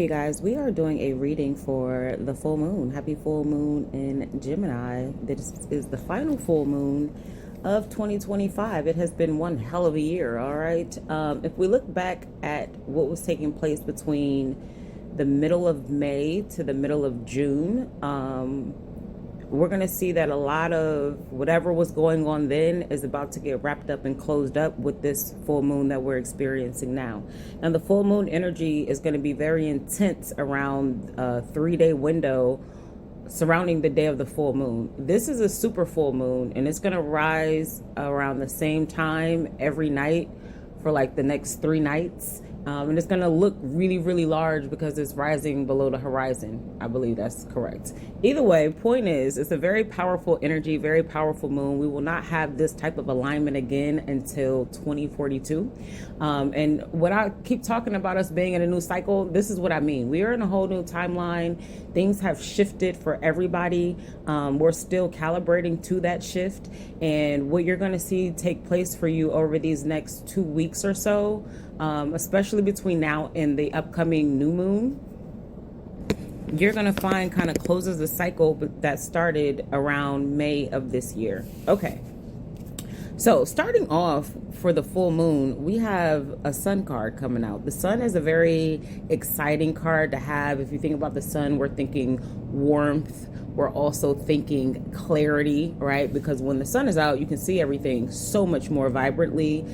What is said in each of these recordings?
you guys, we are doing a reading for the full moon. Happy full moon in Gemini. This is the final full moon of 2025. It has been one hell of a year, all right? If we look back at what was taking place between the middle of May to the middle of June, we're going to see that a lot of whatever was going on then is about to get wrapped up and closed up with this full moon that we're experiencing now. And the full moon energy is going to be very intense around a 3-day window surrounding the day of the full moon. This is a super full moon, and it's going to rise around the same time every night for like the next 3 nights. And it's going to look really, really large because it's rising below the horizon. I believe that's correct. Either way, point is, it's a very powerful energy, very powerful moon. We will not have this type of alignment again until 2042. And what I keep talking about us being in a new cycle, this is what I mean. We are in a whole new timeline. Things have shifted for everybody. We're still calibrating to that shift. And what you're going to see take place for you over these next 2 weeks or so, especially between now and the upcoming new moon, you're going to find kind of closes the cycle that started around May of this year. Okay. So starting off for the full moon, we have a sun card coming out. The sun is a very exciting card to have. If you think about the sun, we're thinking warmth. We're also thinking clarity, right? Because when the sun is out, you can see everything so much more vibrantly.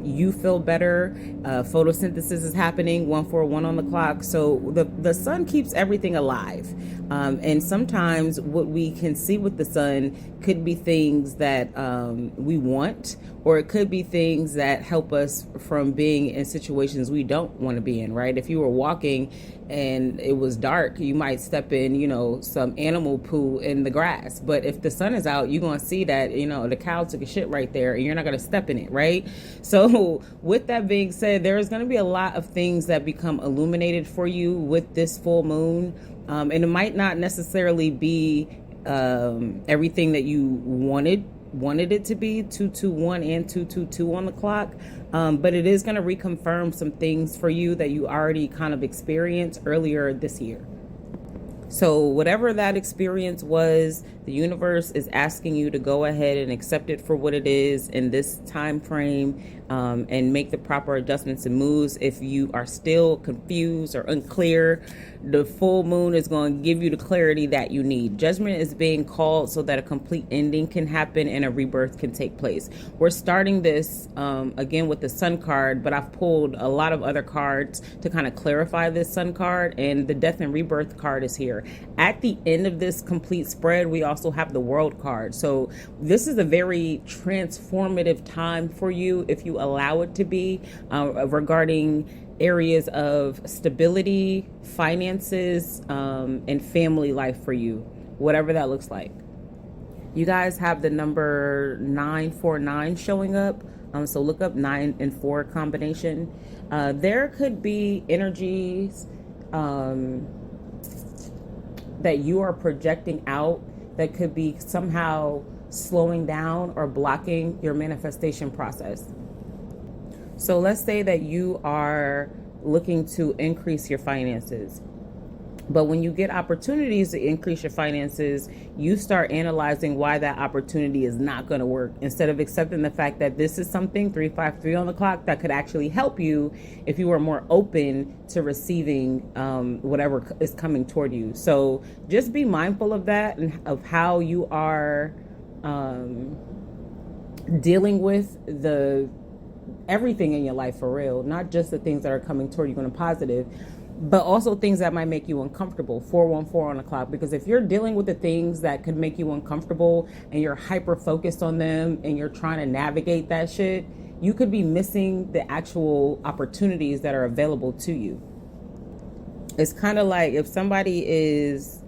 You feel better. Photosynthesis is happening, 141 on the clock. So the sun keeps everything alive. And sometimes what we can see with the sun could be things that we want, or it could be things that help us from being in situations we don't want to be in, right? If you were walking and it was dark, you might step in, some animal poo in the grass. But if the sun is out, you're going to see that, the cow took a shit right there, and you're not going to step in it, right? So with that being said, there is going to be a lot of things that become illuminated for you with this full moon. And it might not necessarily be everything that you wanted it to be, 221 and 222 on the clock, but it is going to reconfirm some things for you that you already kind of experienced earlier this year. So whatever that experience was, the universe is asking you to go ahead and accept it for what it is in this time frame, and make the proper adjustments and moves. If you are still confused or unclear, the full moon is going to give you the clarity that you need. Judgment is being called so that a complete ending can happen and a rebirth can take place. We're starting this again with the sun card, but I've pulled a lot of other cards to kind of clarify this sun card, and the death and rebirth card is here. At the end of this complete spread, we also have the world card. So this is a very transformative time for you if you allow it to be, regarding areas of stability, finances, and family life for you, whatever that looks like. You guys have the number 949 showing up. So look up 9 and 4 combination. There could be energies that you are projecting out that could be somehow slowing down or blocking your manifestation process. So let's say that you are looking to increase your finances, but when you get opportunities to increase your finances, you start analyzing why that opportunity is not going to work, instead of accepting the fact that this is something, 353 on the clock, that could actually help you if you were more open to receiving whatever is coming toward you. So just be mindful of that and of how you are dealing with everything in your life, for real, not just the things that are coming toward you in a positive, but also things that might make you uncomfortable. 414 on the clock, because if you're dealing with the things that could make you uncomfortable and you're hyper focused on them and you're trying to navigate that shit, you could be missing the actual opportunities that are available to you. It's kind of like if somebody is,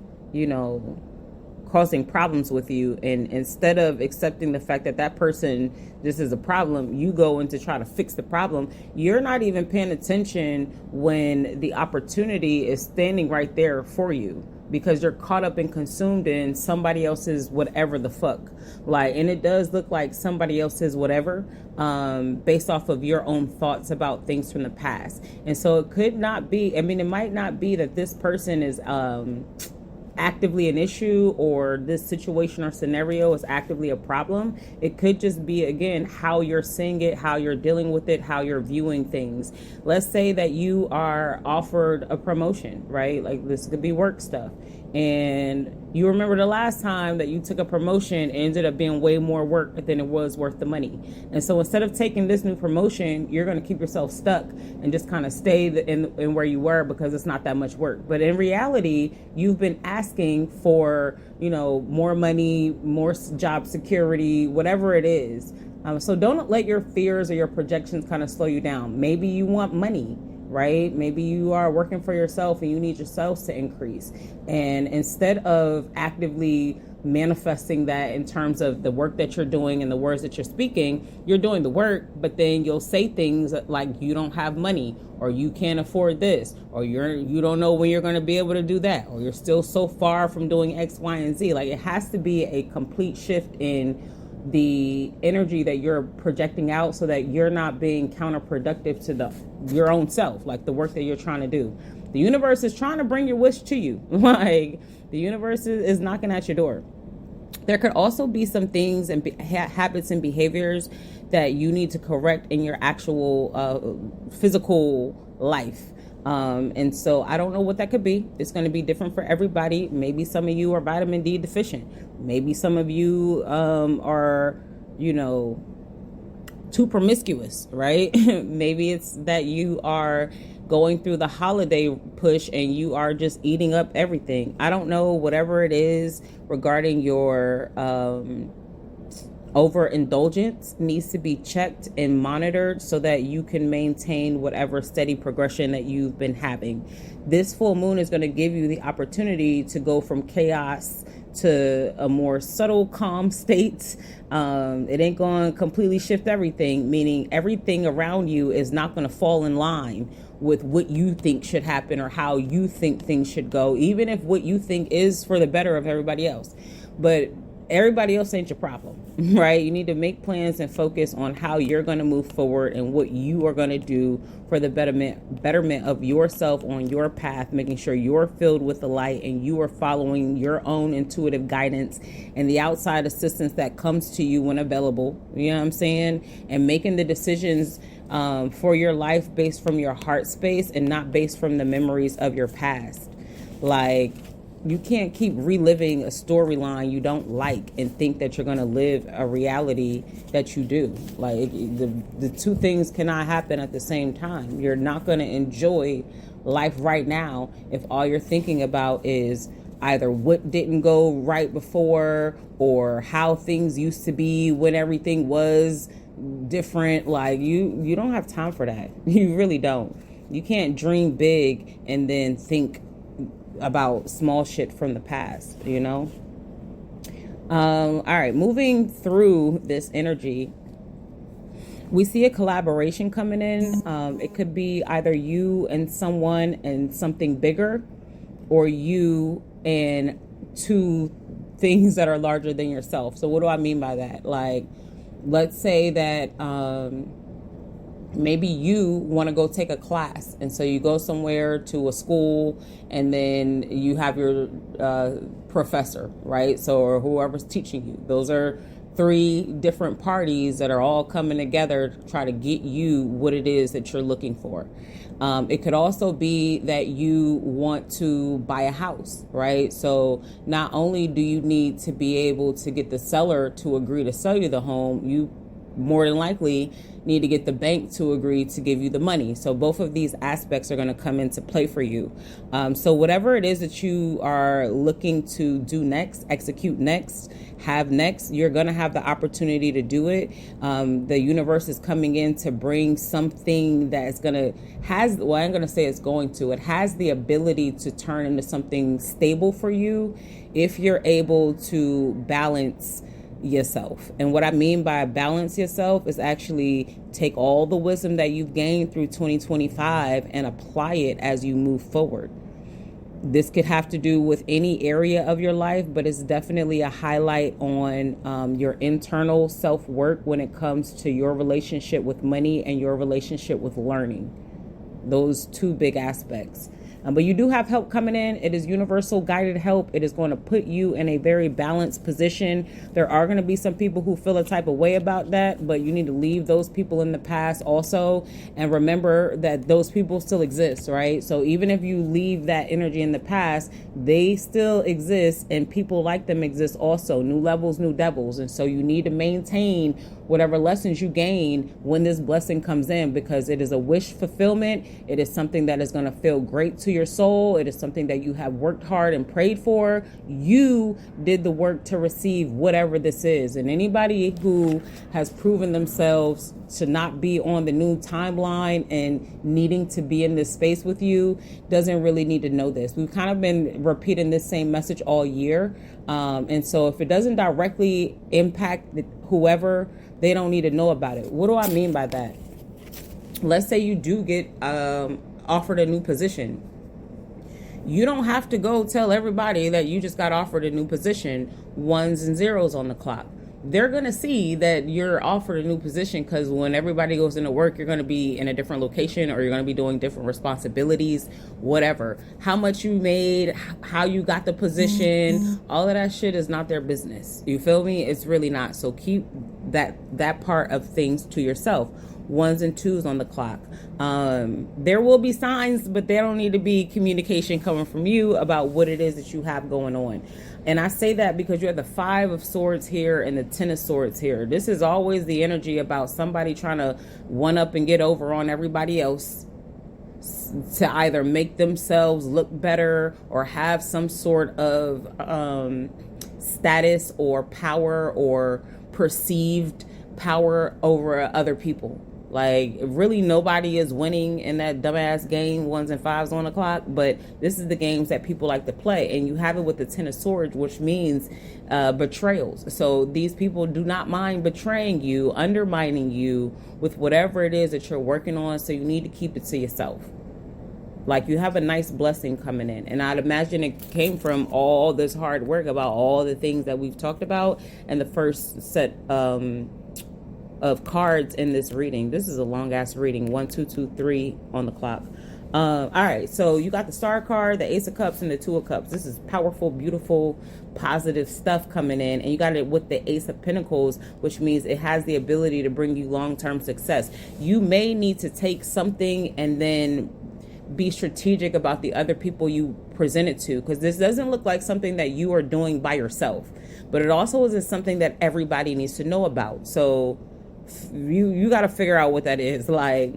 causing problems with you, and instead of accepting the fact that that person, this is a problem, you go in to try to fix the problem. You're not even paying attention when the opportunity is standing right there for you, because you're caught up and consumed in somebody else's whatever the fuck. Like, and it does look like somebody else's whatever, based off of your own thoughts about things from the past. And so it could not be, I mean, it might not be that this person is actively an issue, or this situation or scenario is actively a problem. It could just be, again, how you're seeing it, how you're dealing with it, how you're viewing things. Let's say that you are offered a promotion, right? Like, this could be work stuff, and you remember the last time that you took a promotion, it ended up being way more work than it was worth the money. And so instead of taking this new promotion, you're going to keep yourself stuck and just kind of stay in where you were, because it's not that much work. But in reality, you've been asking for, you know, more money, more job security, whatever it is. So don't let your fears or your projections kind of slow you down. Maybe you want money, right? Maybe you are working for yourself and you need yourself to increase. And instead of actively manifesting that in terms of the work that you're doing and the words that you're speaking, you're doing the work, but then you'll say things like you don't have money, or you can't afford this, or you don't know when you're going to be able to do that, or you're still so far from doing X, Y, and Z. Like, it has to be a complete shift in the energy that you're projecting out, so that you're not being counterproductive to your own self, like the work that you're trying to do. The universe is trying to bring your wish to you. Like, the universe is knocking at your door. There could also be some things and habits and behaviors that you need to correct in your actual physical life. And so I don't know what that could be. It's going to be different for everybody. Maybe some of you are vitamin D deficient. Maybe some of you are, you know, too promiscuous, right? Maybe it's that you are going through the holiday push and you are just eating up everything. I don't know, whatever it is regarding your overindulgence needs to be checked and monitored, so that you can maintain whatever steady progression that you've been having. This full moon is going to give you the opportunity to go from chaos to a more subtle, calm state. It ain't going to completely shift everything, meaning everything around you is not going to fall in line with what you think should happen or how you think things should go, even if what you think is for the better of everybody else. But everybody else ain't your problem, right? You need to make plans and focus on how you're going to move forward and what you are going to do for the betterment of yourself on your path, making sure you're filled with the light and you are following your own intuitive guidance and the outside assistance that comes to you when available. You know what I'm saying? And making the decisions for your life based from your heart space and not based from the memories of your past. Like, you can't keep reliving a storyline you don't like and think that you're going to live a reality that you do. Like, the two things cannot happen at the same time. You're not going to enjoy life right now if all you're thinking about is either what didn't go right before or how things used to be when everything was different. Like, you don't have time for that. You really don't. You can't dream big and then think about small shit from the past, you know? All right, moving through this energy, we see a collaboration coming in. It could be either you and someone and something bigger, or you and two things that are larger than yourself. So what do I mean by that? Like, let's say that maybe you want to go take a class, and so you go somewhere to a school, and then you have your professor, right? So, or whoever's teaching you. Those are three different parties that are all coming together to try to get you what it is that you're looking for. It could also be that you want to buy a house, right? So not only do you need to be able to get the seller to agree to sell you the home, you more than likely need to get the bank to agree to give you the money. So both of these aspects are going to come into play for you. So whatever it is that you are looking to do next, execute next, have next, you're going to have the opportunity to do it. The universe is coming in to bring something that is going to, well, I'm going to say it's going to, it has the ability to turn into something stable for you if you're able to balance yourself. And what I mean by balance yourself is actually take all the wisdom that you've gained through 2025 and apply it as you move forward. This could have to do with any area of your life, but it's definitely a highlight on your internal self-work when it comes to your relationship with money and your relationship with learning. Those two big aspects. But you do have help coming in. It is universal guided help. It is going to put you in a very balanced position. There are going to be some people who feel a type of way about that, but you need to leave those people in the past also. And remember that those people still exist, right? So even if you leave that energy in the past, they still exist, and people like them exist also. New levels, new devils. And so you need to maintain whatever lessons you gain when this blessing comes in, because it is a wish fulfillment. It is something that is going to feel great to your soul. It is something that you have worked hard and prayed for. You did the work to receive whatever this is. And anybody who has proven themselves to not be on the new timeline and needing to be in this space with you doesn't really need to know this. We've kind of been repeating this same message all year. And so if it doesn't directly impact whoever, they don't need to know about it. What do I mean by that? Let's say you do get offered a new position. You don't have to go tell everybody that you just got offered a new position, ones and zeros on the clock. They're going to see that you're offered a new position because when everybody goes into work, you're going to be in a different location, or you're going to be doing different responsibilities, whatever. How much you made, how you got the position, all of that shit is not their business. You feel me? It's really not. So keep that part of things to yourself. Ones and twos on the clock. There will be signs, but there don't need to be communication coming from you about what it is that you have going on. And I say that because you have the 5 of Swords here and the 10 of Swords here. This is always the energy about somebody trying to one up and get over on everybody else to either make themselves look better or have some sort of status or power or perceived power over other people. Like, really nobody is winning in that dumbass game, 1s and 5s on the clock, but this is the games that people like to play. And you have it with the 10 of Swords, which means betrayals. So these people do not mind betraying you, undermining you with whatever it is that you're working on. So you need to keep it to yourself. Like, you have a nice blessing coming in. And I'd imagine it came from all this hard work about all the things that we've talked about and the first set of cards in this reading. This is a long ass reading. 1, 2, 2, 3 on the clock. All right, so you got the Star card, the Ace of Cups, and the 2 of Cups. This is powerful, beautiful, positive stuff coming in. And you got it with the Ace of Pentacles, which means it has the ability to bring you long-term success. You may need to take something and then be strategic about the other people you present it to, because this doesn't look like something that you are doing by yourself, but it also isn't something that everybody needs to know about. So you got to figure out what that is. Like,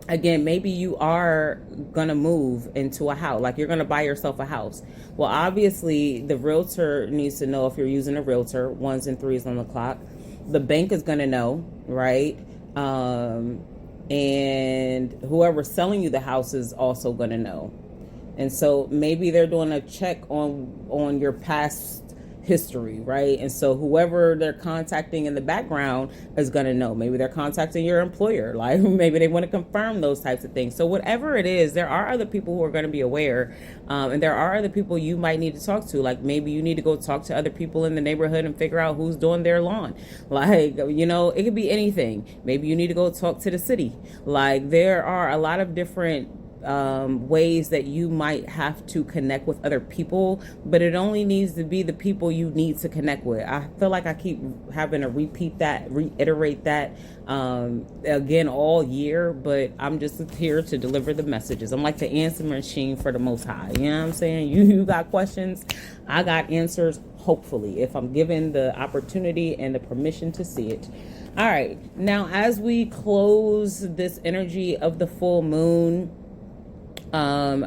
again, maybe you are gonna move into a house, like you're gonna buy yourself a house. Well, obviously the realtor needs to know if you're using a realtor. 1s and 3s on the clock. The bank is gonna know, right? And whoever's selling you the house is also gonna know. And so maybe they're doing a check on your past history, right? And so whoever they're contacting in the background is going to know. Maybe they're contacting your employer, like maybe they want to confirm those types of things. So whatever it is, there are other people who are going to be aware, and there are other people you might need to talk to. Like, maybe you need to go talk to other people in the neighborhood and figure out who's doing their lawn. Like, you know, it could be anything. Maybe you need to go talk to the city. Like, there are a lot of different ways that you might have to connect with other people, but it only needs to be the people you need to connect with. I feel like I keep having to reiterate that again all year, but I'm just here to deliver the messages. I'm like the answer machine for the Most High. You know what I'm saying? You got questions, I got answers, hopefully, if I'm given the opportunity and the permission to see it. All right. Now, as we close this energy of the full moon,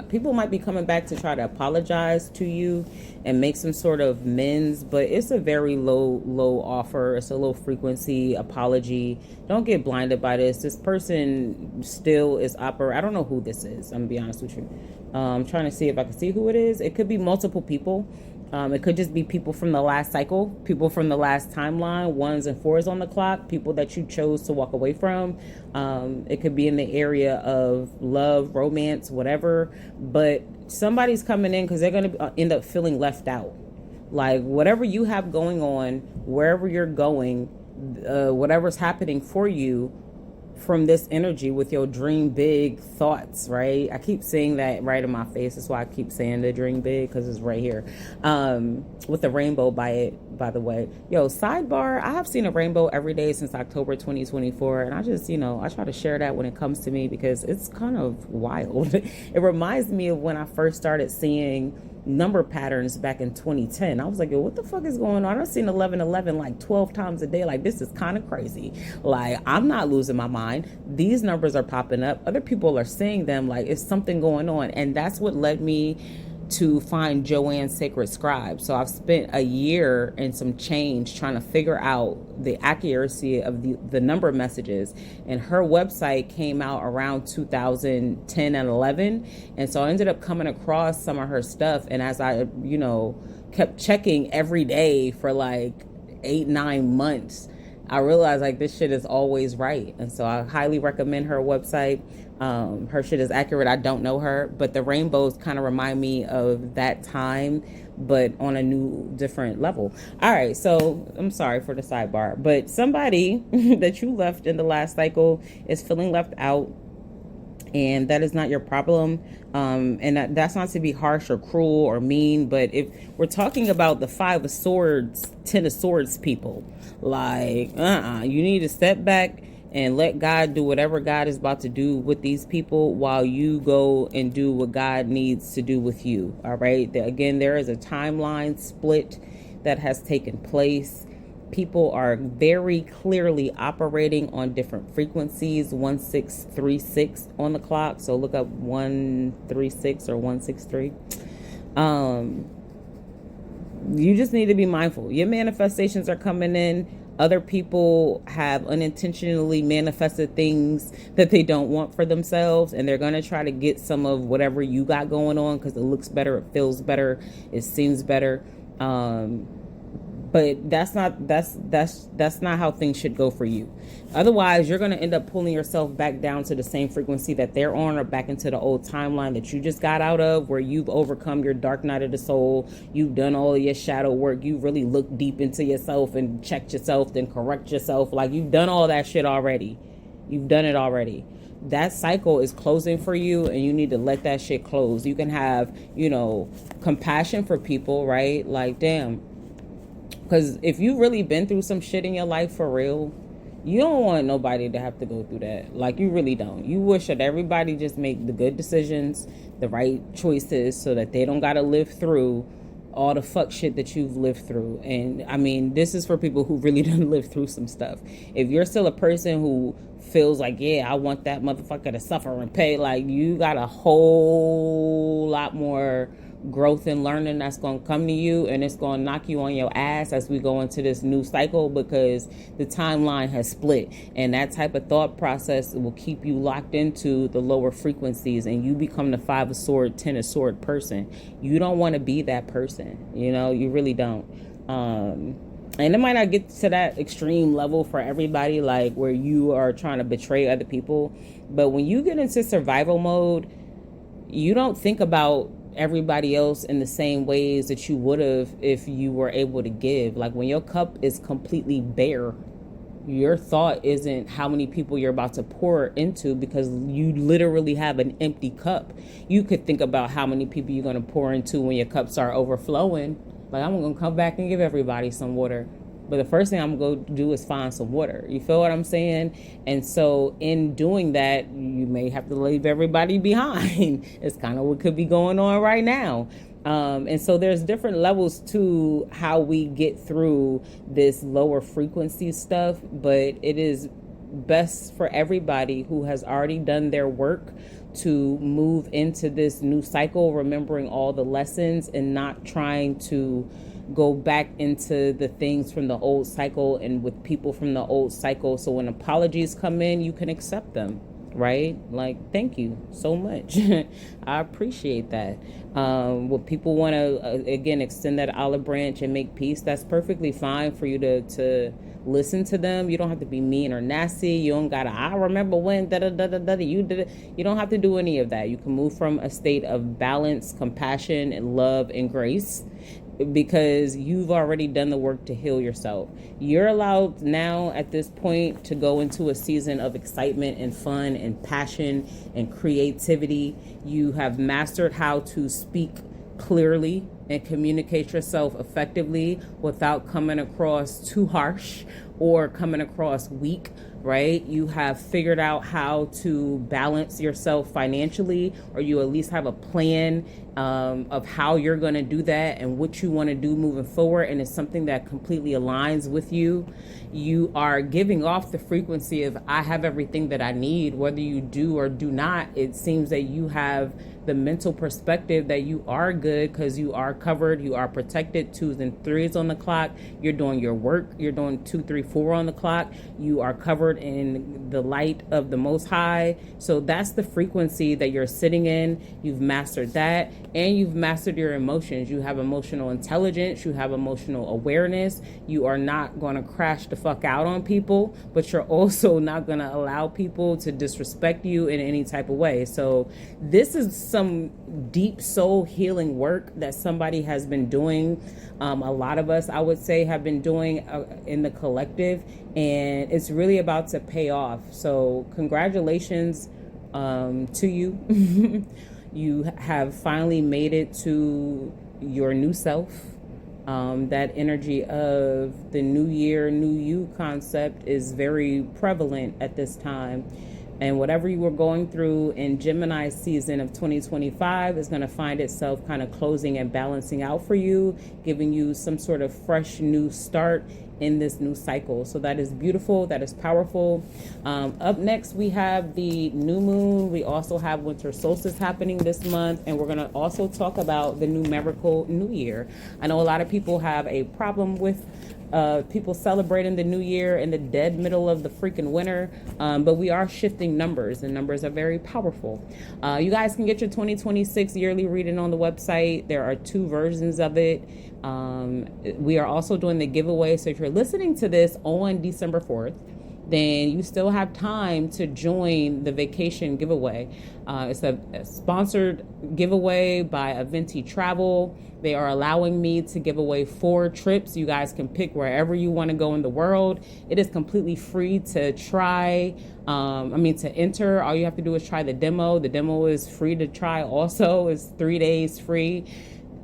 people might be coming back to try to apologize to you and make some sort of amends, but it's a very low offer. It's a low frequency apology. Don't get blinded by this. This person still is operating. I don't know who this is. I'm gonna be honest with you. I'm trying to see if I can see who it is. It could be multiple people. It could just be people from the last cycle, people from the last timeline, 1s and 4s on the clock, people that you chose to walk away from. It could be in the area of love, romance, whatever. But somebody's coming in because they're going to end up feeling left out. Like whatever you have going on, wherever you're going, whatever's happening for you, from this energy with your dream big thoughts, right? I keep saying that right in my face. That's why I keep saying the dream big, because it's right here. With the rainbow by the way. Yo, sidebar, I have seen a rainbow every day since October 2024. And I just, I try to share that when it comes to me because it's kind of wild. It reminds me of when I first started seeing number patterns back in 2010. I was like, yo, what the fuck is going on? I've seen 1111 like 12 times a day. Like, this is kind of crazy. Like, I'm not losing my mind. These numbers are popping up. Other people are seeing them. Like, it's something going on. And that's what led me to find Joanne's Sacred Scribe. So I've spent a year and some change trying to figure out the accuracy of the number messages. And her website came out around 2010 and 11. And so I ended up coming across some of her stuff. And as I, kept checking every day for like 8-9 months, I realized like this shit is always right. And so I highly recommend her website. Her shit is accurate. I don't know her, but the rainbows kind of remind me of that time, but on a new, different level. All right. So I'm sorry for the sidebar, but somebody that you left in the last cycle is feeling left out. And that is not your problem. And that's not to be harsh or cruel or mean, but if we're talking about the 5 of Swords, 10 of Swords people, like, you need to step back and let God do whatever God is about to do with these people while you go and do what God needs to do with you. All right. Again, there is a timeline split that has taken place. People are very clearly operating on different frequencies, 1636 on the clock. So look up 136 or 163. You just need to be mindful. Your manifestations are coming in. Other people have unintentionally manifested things that they don't want for themselves, and they're going to try to get some of whatever you got going on because it looks better, it feels better, it seems better. But that's not how things should go for you. Otherwise, you're going to end up pulling yourself back down to the same frequency that they're on, or back into the old timeline that you just got out of, where you've overcome your dark night of the soul. You've done all of your shadow work. You really looked deep into yourself and checked yourself, then correct yourself. Like, you've done all that shit already. You've done it already. That cycle is closing for you, and you need to let that shit close. You can have, compassion for people, right? Like, damn. Because if you really been through some shit in your life for real, you don't want nobody to have to go through that. Like, you really don't. You wish that everybody just make the good decisions, the right choices, so that they don't got to live through all the fuck shit that you've lived through. And I mean, this is for people who really didn't live through some stuff. If you're still a person who feels like, yeah, I want that motherfucker to suffer and pay, like, you got a whole lot more growth and learning that's going to come to you, and it's going to knock you on your ass as we go into this new cycle, because the timeline has split, and that type of thought process will keep you locked into the lower frequencies, and you become the 5 of Sword, 10 of Sword person. You don't want to be that person, you really don't. And it might not get to that extreme level for everybody, like where you are trying to betray other people, but when you get into survival mode, you don't think about everybody else in the same ways that you would have if you were able to give. Like, when your cup is completely bare, your thought isn't how many people you're about to pour into, because you literally have an empty cup. You could think about how many people you're going to pour into when your cups are overflowing. Like, I'm going to come back and give everybody some water. But the first thing I'm going to do is find some water. You feel what I'm saying? And so in doing that, you may have to leave everybody behind. It's kind of what could be going on right now. And so there's different levels to how we get through this lower frequency stuff, but it is best for everybody who has already done their work to move into this new cycle, remembering all the lessons and not trying to go back into the things from the old cycle and with people from the old cycle. So when apologies come in, you can accept them, right? Like, thank you so much. I appreciate that. When people want to, again, extend that olive branch and make peace, that's perfectly fine for you to listen to them. You don't have to be mean or nasty. You don't gotta, I remember when you did it. You don't have to do any of that. You can move from a state of balance, compassion, and love and grace, because you've already done the work to heal yourself. You're allowed now at this point to go into a season of excitement and fun and passion and creativity. You have mastered how to speak clearly and communicate yourself effectively without coming across too harsh or coming across weak, right? You have figured out how to balance yourself financially, or you at least have a plan of how you're going to do that and what you want to do moving forward, and it's something that completely aligns with you. You are giving off the frequency of, I have everything that I need. Whether you do or do not, it seems that you have the mental perspective that you are good because you are covered, you are protected. 2s and 3s on the clock. You're doing your work. You're doing 2, 3, 4 on the clock. You are covered in the light of the Most High. So that's the frequency that you're sitting in. You've mastered that, and you've mastered your emotions. You have emotional intelligence. You have emotional awareness. You are not going to crash the fuck out on people, but you're also not going to allow people to disrespect you in any type of way. So this is some deep soul healing work that somebody has been doing. A lot of us, I would say, have been doing in the collective, and it's really about to pay off. So congratulations to you. You have finally made it to your new self. That energy of the new year, new you concept is very prevalent at this time. And whatever you were going through in Gemini season of 2025 is going to find itself kind of closing and balancing out for you, giving you some sort of fresh new start in this new cycle. So that is beautiful. That is powerful. Up next, we have the new moon. We also have winter solstice happening this month. And we're going to also talk about the numerical new year. I know a lot of people have a problem with people celebrating the new year in the dead middle of the freaking winter, but we are shifting numbers, and numbers are very powerful. You guys can get your 2026 yearly reading on the website. There are 2 versions of it. We are also doing the giveaway, so if you're listening to this on December 4th, then you still have time to join the vacation giveaway. It's a sponsored giveaway by Aventi Travel. They are allowing me to give away 4 trips. You guys can pick wherever you want to go in the world. It is completely free to try. To enter. All you have to do is try the demo. The demo is free to try also. It's 3 days free.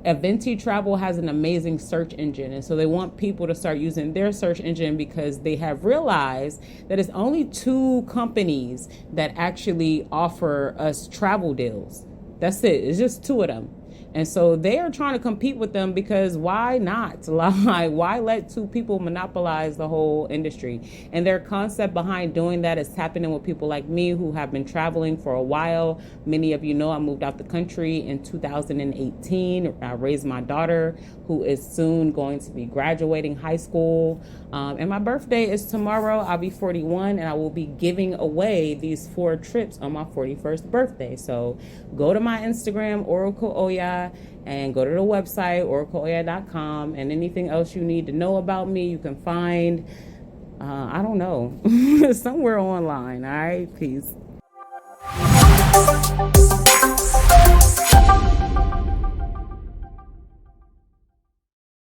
Aventi Travel has an amazing search engine, and so they want people to start using their search engine because they have realized that it's only 2 companies that actually offer us travel deals. That's it. It's just 2 of them. And so they are trying to compete with them because why not? Why let 2 people monopolize the whole industry? And their concept behind doing that is tapping in with people like me who have been traveling for a while. Many of you know I moved out the country in 2018. I raised my daughter, who is soon going to be graduating high school. And my birthday is tomorrow. I'll be 41, and I will be giving away these 4 trips on my 41st birthday. So go to my Instagram, Oracle Oya, and go to the website, oracleoya.com, and anything else you need to know about me, you can find, I don't know, somewhere online. All right, peace.